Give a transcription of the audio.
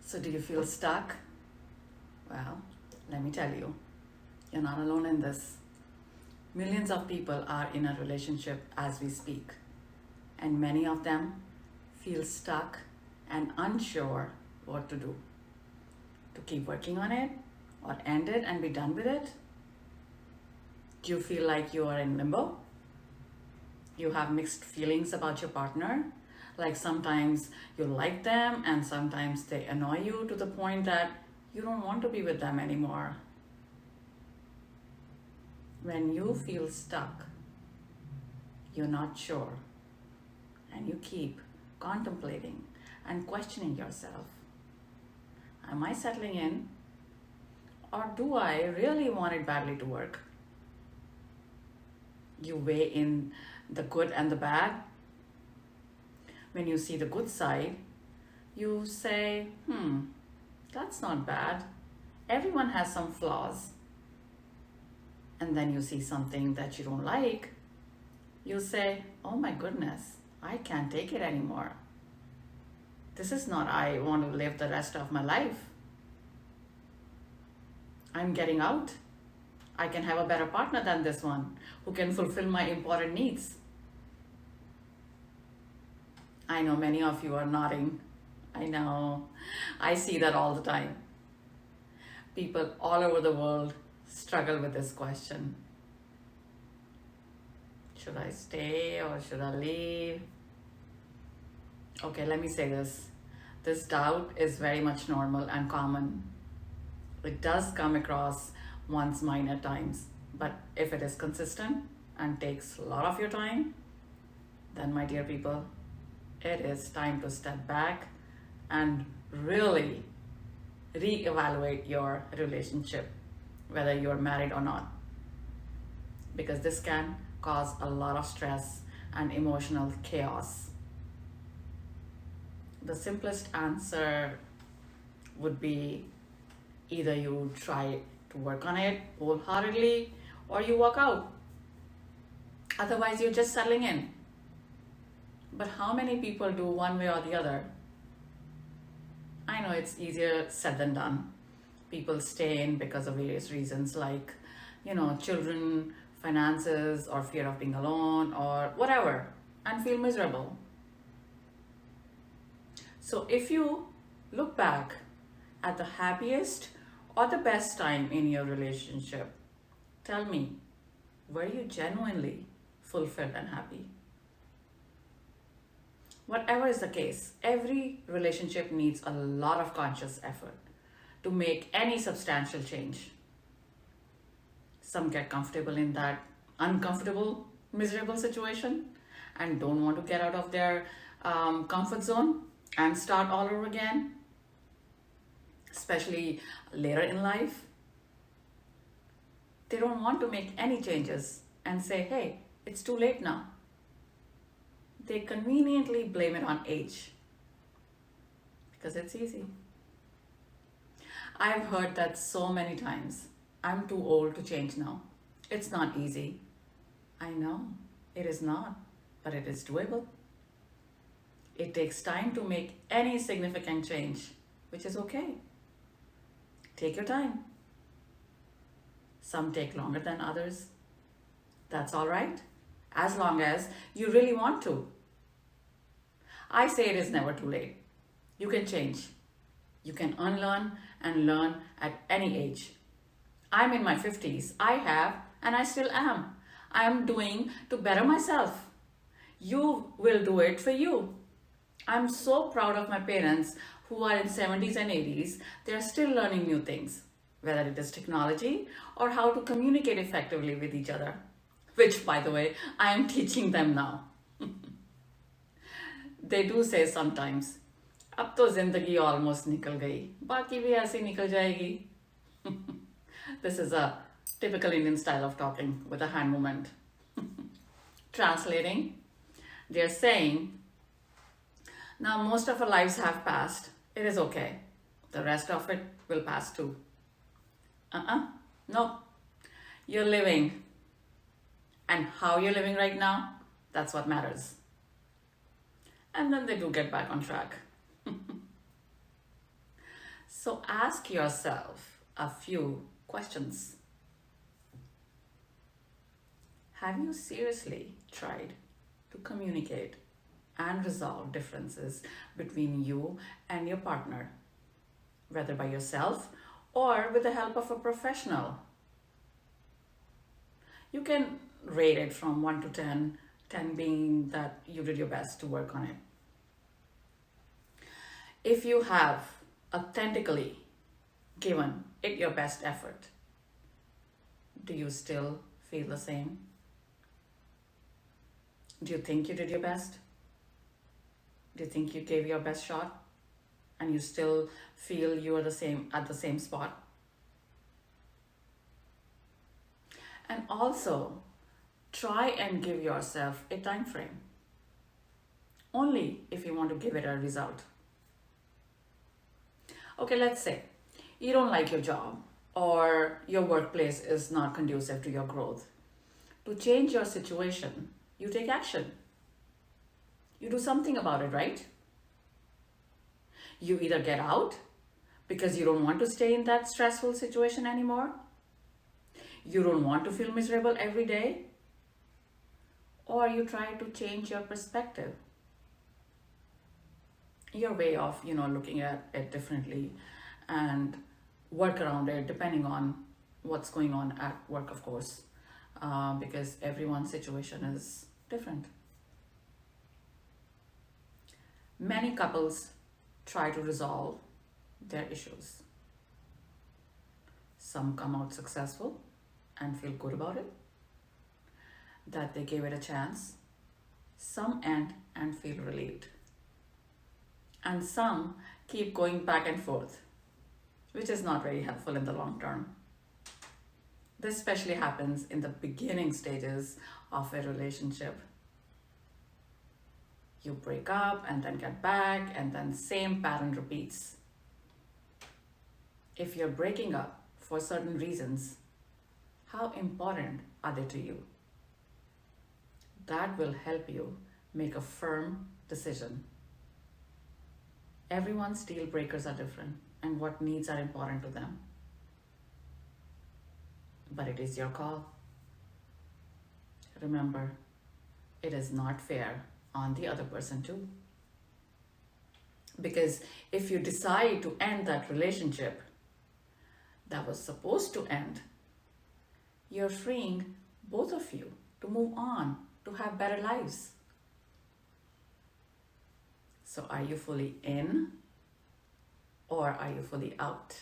So do you feel stuck? Well, let me tell you, you're not alone in this. Millions of people are in a relationship as we speak, and many of them feel stuck and unsure what to do. To keep working on it or end it and be done with it? Do you feel like you are in limbo? You have mixed feelings about your partner? Like sometimes you like them and sometimes they annoy you to the point that you don't want to be with them anymore. When you feel stuck, you're not sure, and you keep contemplating and questioning yourself. Am I settling in? Or do I really want it badly to work? You weigh in the good and the bad. When you see the good side, you say, that's not bad. Everyone has some flaws. And then you see something that you don't like, you say, oh my goodness, I can't take it anymore. This is not I want to live the rest of my life. I'm getting out. I can have a better partner than this one who can fulfill my important needs. I know many of you are nodding. I know. I see that all the time. People all over the world struggle with this question. Should I stay or should I leave? Okay, let me say this. This doubt is very much normal and common. It does come across one's mind at times, but if it is consistent and takes a lot of your time, then my dear people, it is time to step back and really reevaluate your relationship, whether you're married or not, because this can cause a lot of stress and emotional chaos. The simplest answer would be either you try to work on it wholeheartedly or you walk out. Otherwise, you're just settling in. But how many people do one way or the other? I know it's easier said than done. People stay in because of various reasons like, children, finances, or fear of being alone, or whatever, and feel miserable. So if you look back at the happiest or the best time in your relationship, tell me, were you genuinely fulfilled and happy? Whatever is the case, every relationship needs a lot of conscious effort to make any substantial change. Some get comfortable in that uncomfortable, miserable situation and don't want to get out of their comfort zone and start all over again, especially later in life. They don't want to make any changes and say, hey, it's too late now. They conveniently blame it on age because it's easy. I've heard that so many times. I'm too old to change now. It's not easy. I know, it is not, but it is doable. It takes time to make any significant change, which is okay. Take your time. Some take longer than others. That's all right, as long as you really want to. I say it is never too late. You can change. You can unlearn and learn at any age. I'm in my 50s. I have and I still am. I am doing to better myself. You will do it for you. I'm so proud of my parents who are in 70s and 80s. They are still learning new things, whether it is technology or how to communicate effectively with each other, which, by the way, I am teaching them now. They do say sometimes, अब तो जिंदगी almost निकल गई, बाकी भी ऐसे निकल जाएगी. This is a typical Indian style of talking with a hand movement. Translating, they're saying, now most of our lives have passed. It is okay. The rest of it will pass too. No. You're living. And how you're living right now, that's what matters. And then they do get back on track. So ask yourself a few questions. Have you seriously tried to communicate and resolve differences between you and your partner, whether by yourself or with the help of a professional? You can rate it from 1 to 10, 10 being that you did your best to work on it. If you have authentically given it your best effort, do you still feel the same? Do you think you did your best? Do you think you gave your best shot and you still feel you are the same at the same spot? And also try and give yourself a time frame. Only if you want to give it a result. Okay, let's say you don't like your job or your workplace is not conducive to your growth. To change your situation, you take action. You do something about it, right? You either get out because you don't want to stay in that stressful situation anymore. You don't want to feel miserable every day. Or you try to change your perspective. Your way of, looking at it differently and work around it depending on what's going on at work, of course, because everyone's situation is different. Many couples try to resolve their issues. Some come out successful and feel good about it, that they gave it a chance. Some end and feel relieved. And some keep going back and forth, which is not very helpful in the long term. This especially happens in the beginning stages of a relationship. You break up and then get back, and then same pattern repeats. If you're breaking up for certain reasons, how important are they to you? That will help you make a firm decision. Everyone's deal breakers are different and what needs are important to them. But it is your call. Remember, it is not fair on the other person too. Because if you decide to end that relationship that was supposed to end, you're freeing both of you to move on, to have better lives. So are you fully in or are you fully out?